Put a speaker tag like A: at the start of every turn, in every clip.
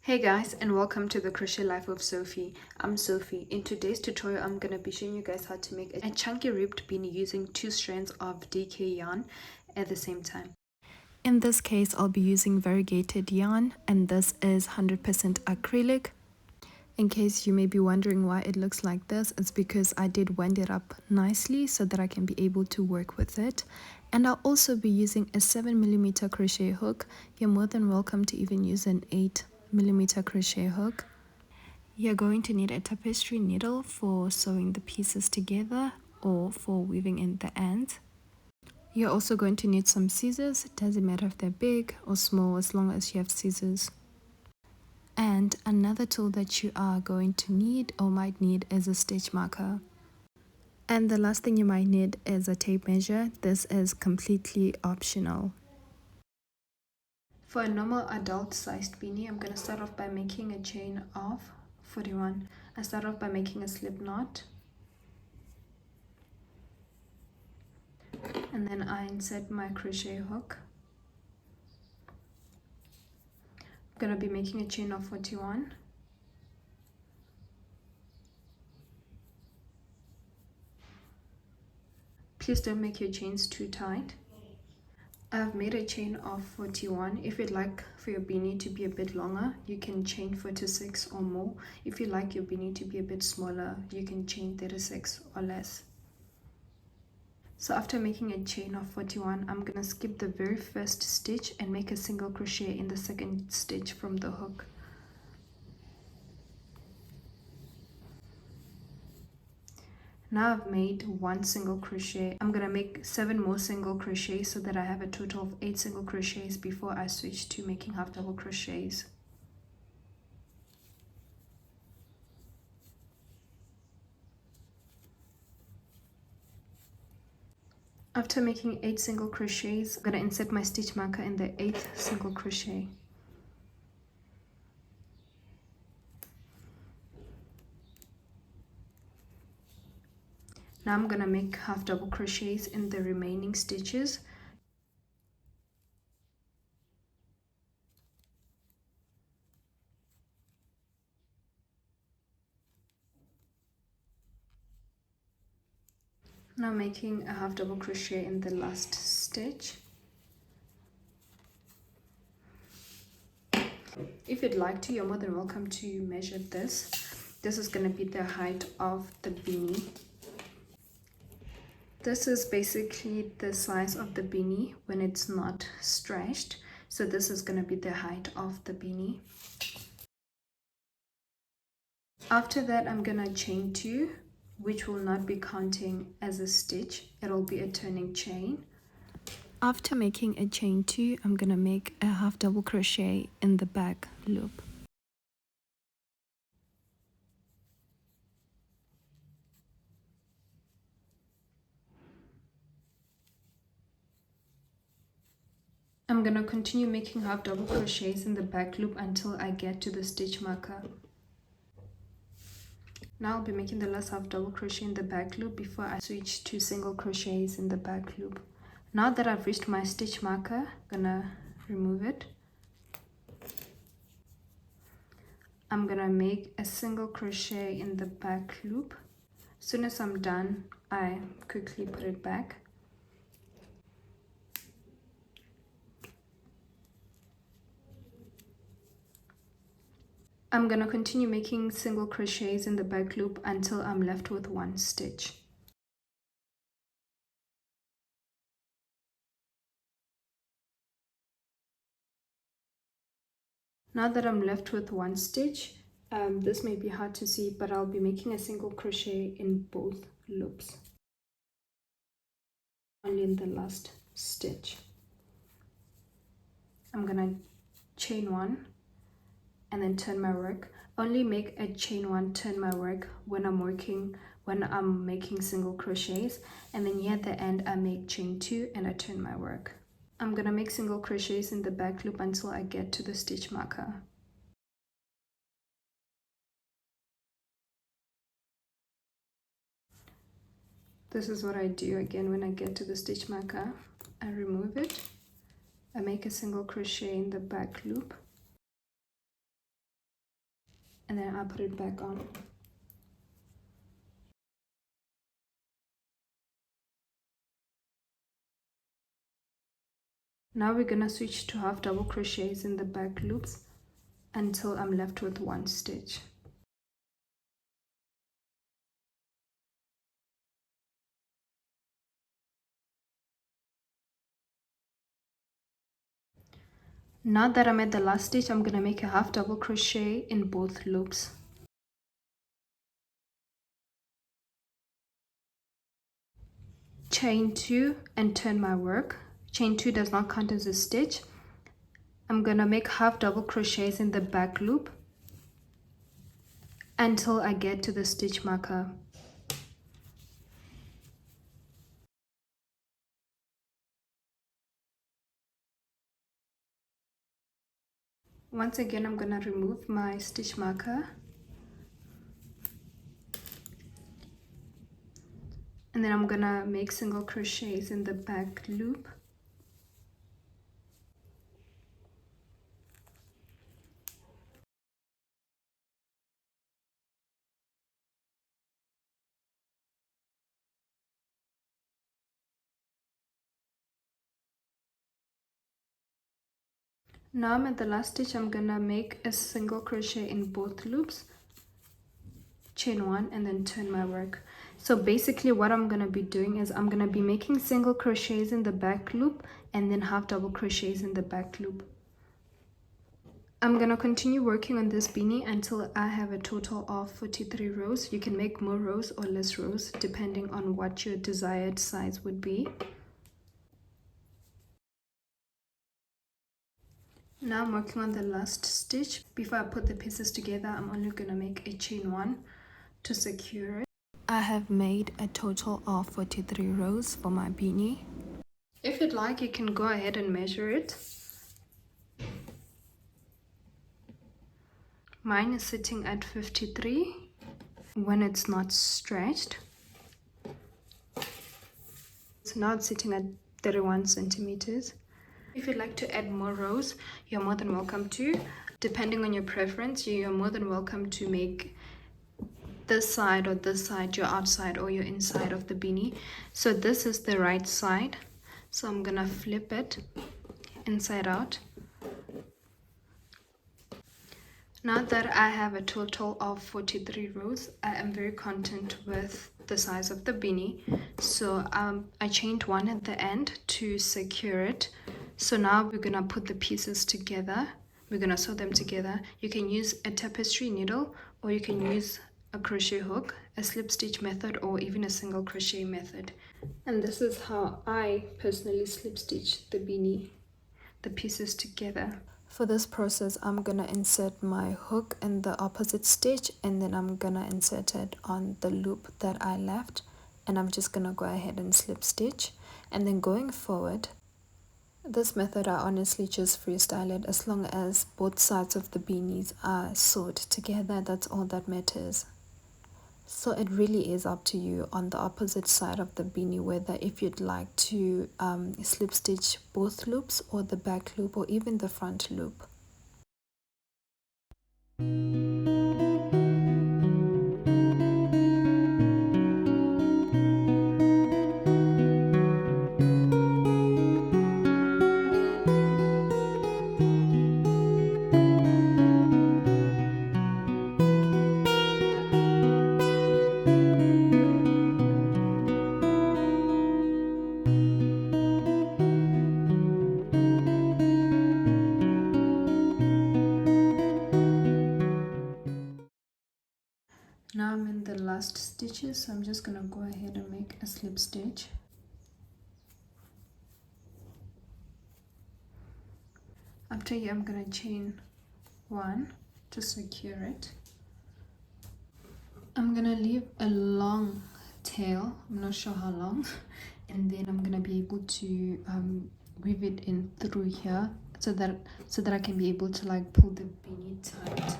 A: Hey guys, and welcome to the Crochet Life of Sophie. I'm Sophie. In today's tutorial, I'm going to be showing you guys how to make a chunky ribbed beanie using 2 strands of DK yarn at the same time. In this case, I'll be using variegated yarn, and this is 100% acrylic. In case you may be wondering why it looks like this, it's because I did wind it up nicely so that I can be able to work with it. And I'll also be using a 7mm crochet hook. You're more than welcome to even use an 8mm crochet hook. You're going to need a tapestry needle for sewing the pieces together or for weaving in the ends. You're also going to need some scissors. It doesn't matter if they're big or small as long as you have scissors. And another tool that you are going to need or might need is a stitch marker. And the last thing you might need is a tape measure. This is completely optional. For a normal adult sized beanie, I'm going to start off by making a chain of 41. I start off by making a slip knot. And then I insert my crochet hook. I'm going to be making a chain of 41. Please don't make your chains too tight. I've made a chain of 41. If you'd like for your beanie to be a bit longer, you can chain 46 or more. If you like your beanie to be a bit smaller, you can chain 36 or less. So after making a chain of 41, I'm going to skip the very first stitch and make a single crochet in the second stitch from the hook. Now I've made one single crochet. I'm going to make 7 more single crochets so that I have a total of 8 single crochets before I switch to making half double crochets. After making 8 single crochets, I'm going to insert my stitch marker in the 8th single crochet. Now I'm going to make half double crochets in the remaining stitches. Now making a half double crochet in the last stitch. If you'd like to, you're more than welcome to measure this. This is going to be the height of the beanie. This is basically the size of the beanie when it's not stretched. So this is going to be the height of the beanie. After that, I'm going to chain 2, which will not be counting as a stitch. It'll be a turning chain. After making a chain 2, I'm going to make a half double crochet in the back loop. I'm going to continue making half double crochets in the back loop until I get to the stitch marker. Now I'll be making the last half double crochet in the back loop before I switch to single crochets in the back loop. Now that I've reached my stitch marker, I'm gonna remove it. I'm gonna make a single crochet in the back loop. As soon as I'm done, I quickly put it back. I'm gonna continue making single crochets in the back loop until I'm left with 1 stitch. Now that I'm left with 1 stitch, this may be hard to see, but I'll be making a single crochet in both loops, only in the last stitch. I'm gonna chain 1 and then turn my work. Only make a chain 1, turn my work when I'm making single crochets, and then here at the end I make chain 2 and I turn my work. I'm gonna make single crochets in the back loop until I get to the stitch marker. This is what I do again when I get to the stitch marker. I remove it, I make a single crochet in the back loop, and then I put it back on. Now we're gonna switch to half double crochets in the back loops until I'm left with one stitch. Now that I'm at the last stitch, I'm gonna make a half double crochet in both loops. Chain 2 and turn my work. Chain 2 does not count as a stitch. I'm gonna make half double crochets in the back loop until I get to the stitch marker. Once again, I'm gonna remove my stitch marker, and then I'm gonna make single crochets in the back loop. Now I'm at the last stitch. I'm gonna make a single crochet in both loops, chain 1, and then turn my work. So basically what I'm gonna be doing is I'm gonna be making single crochets in the back loop and then half double crochets in the back loop. I'm gonna continue working on this beanie until I have a total of 43 rows. You can make more rows or less rows depending on what your desired size would be. Now I'm working on the last stitch. Before I put the pieces together, I'm only gonna make a chain 1 to secure it. I have made a total of 43 rows for my beanie. If you'd like, you can go ahead and measure it. Mine is sitting at 53 when it's not stretched. So now it's sitting at 31 centimeters. If you'd like to add more rows, you're more than welcome to. Depending on your preference, you're more than welcome to make this side or this side your outside or your inside of the beanie. So this is the right side. So I'm gonna flip it inside out. Now that I have a total of 43 rows, I am very content with the size of the beanie. So I chained 1 at the end to secure it. So now we're gonna put the pieces together. We're gonna sew them together. You can use a tapestry needle, or you can use a crochet hook, a slip stitch method, or even a single crochet method. And this is how I personally slip stitch the beanie, the pieces together. For this process, I'm gonna insert my hook in the opposite stitch, and then I'm gonna insert it on the loop that I left, and I'm just gonna go ahead and slip stitch. And then going forward, this method, I honestly just freestyle it. As long as both sides of the beanies are sewed together, that's all that matters. So it really is up to you on the opposite side of the beanie, whether if you'd like to slip stitch both loops or the back loop or even the front loop. Now I'm in the last stitches, so I'm just gonna go ahead and make a slip stitch. After here, I'm gonna chain 1 to secure it. I'm gonna leave a long tail, I'm not sure how long, and then I'm gonna be able to weave it in through here so that I can be able to like pull the beanie tight.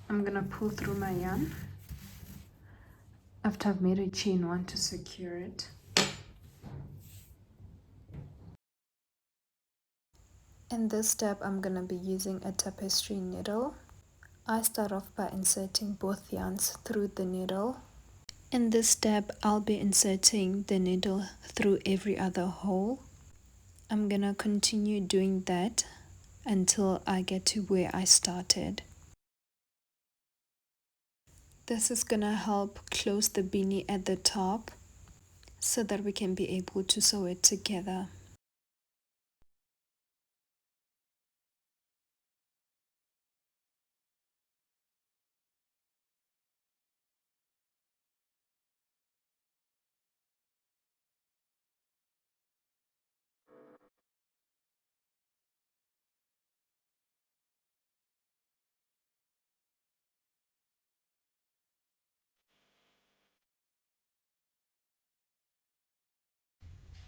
A: I'm gonna pull through my yarn, after I've made a chain one to secure it. In this step, I'm going to be using a tapestry needle. I start off by inserting both yarns through the needle. In this step, I'll be inserting the needle through every other hole. I'm going to continue doing that until I get to where I started. This is going to help close the beanie at the top so that we can be able to sew it together.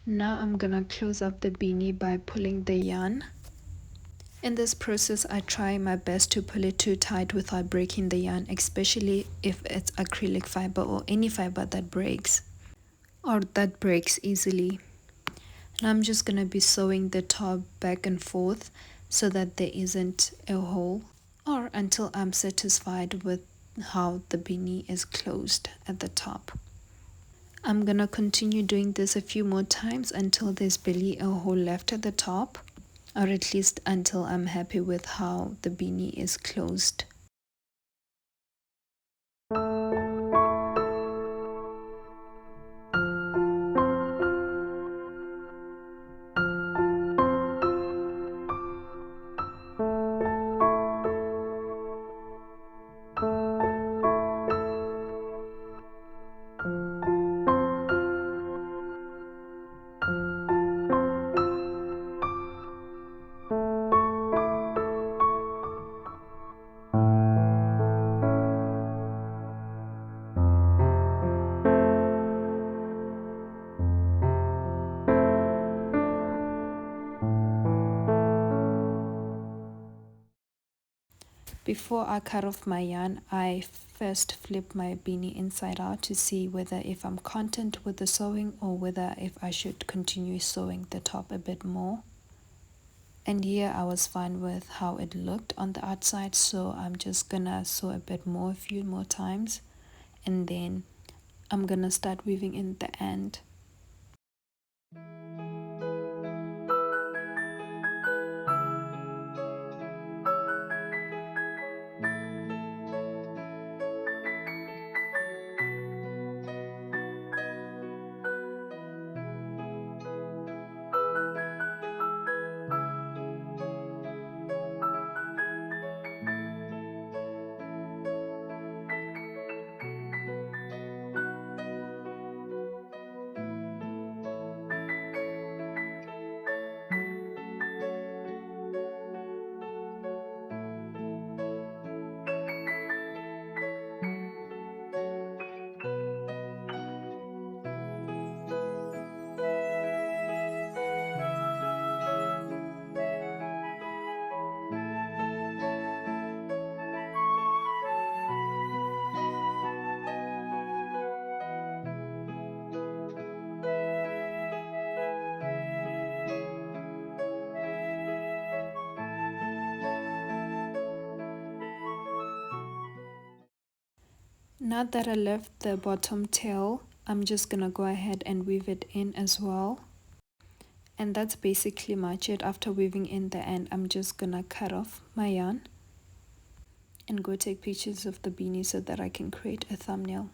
A: Now I'm gonna close up the beanie by pulling the yarn. In this process, I try my best to pull it too tight without breaking the yarn, especially if it's acrylic fiber or any fiber that breaks easily. Now I'm just gonna be sewing the top back and forth so that there isn't a hole, or until I'm satisfied with how the beanie is closed at the top. I'm gonna continue doing this a few more times until there's barely a hole left at the top, or at least until I'm happy with how the beanie is closed. Before I cut off my yarn, I first flip my beanie inside out to see whether if I'm content with the sewing or whether if I should continue sewing the top a bit more. And here I was fine with how it looked on the outside, so I'm just gonna sew a bit more, a few more times, and then I'm gonna start weaving in the end. Now that I left the bottom tail, I'm just gonna go ahead and weave it in as well. And that's basically much it. After weaving in the end, I'm just gonna cut off my yarn and go take pictures of the beanie so that I can create a thumbnail.